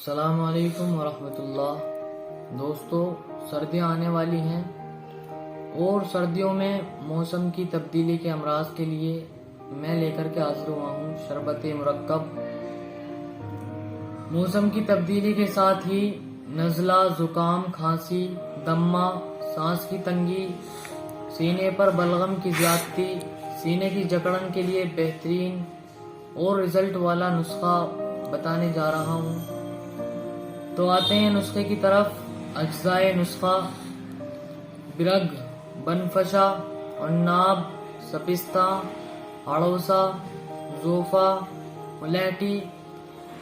السلام علیکم ورحمۃ اللہ۔ دوستو، سردیاں آنے والی ہیں اور سردیوں میں موسم کی تبدیلی کے امراض کے لیے میں لے کر کے حاضر ہوا ہوں شربت مرکب۔ موسم کی تبدیلی کے ساتھ ہی نزلہ، زکام، کھانسی، دمہ، سانس کی تنگی، سینے پر بلغم کی زیادتی، سینے کی جکڑن کے لیے بہترین اور رزلٹ والا نسخہ بتانے جا رہا ہوں۔ تو آتے ہیں نسخے کی طرف۔ اجزائے نسخہ: برگ، بنفشا، عناب، سپستہ، اڑوسا، زوفا، ملیٹی۔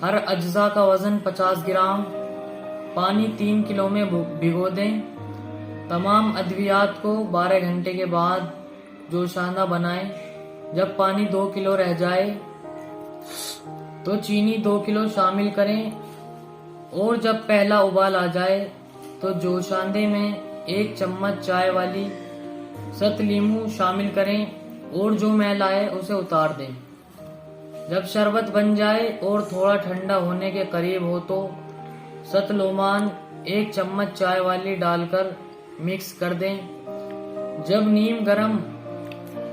ہر اجزاء کا وزن 50 گرام۔ پانی 3 کلو میں بھگو دیں۔ تمام ادویات کو 12 گھنٹے کے بعد جوشاندہ بنائیں۔ جب پانی 2 کلو رہ جائے تو چینی 2 کلو شامل کریں، اور جب پہلا ابال آ جائے تو جوشاندے میں 1 چمچ چائے والی ست لیموں شامل کریں اور جو میل آئے اسے اتار دیں۔ جب شربت بن جائے اور تھوڑا ٹھنڈا ہونے کے قریب ہو تو ست لومان 1 چمچ چائے والی ڈال کر مکس کر دیں۔ جب نیم گرم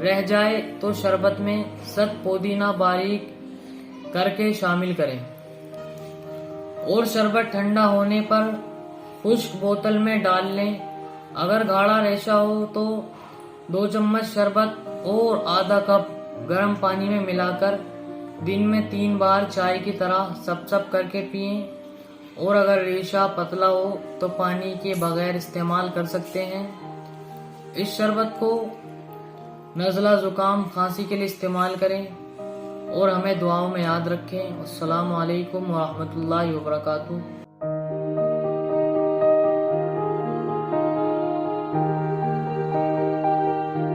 رہ جائے تو شربت میں ست پودینہ باریک کر کے شامل کریں، اور شربت ٹھنڈا ہونے پر خشک بوتل میں ڈال لیں۔ اگر گاڑھا ریشہ ہو تو 2 چمچ شربت اور آدھا کپ گرم پانی میں ملا کر دن میں 3 بار چائے کی طرح سپ سپ کر کے پئیں، اور اگر ریشہ پتلا ہو تو پانی کے بغیر استعمال کر سکتے ہیں۔ اس شربت کو نزلہ، زکام، کھانسی کے لیے استعمال کریں اور ہمیں دعاؤں میں یاد رکھیں۔ السلام علیکم ورحمۃ اللہ وبرکاتہ۔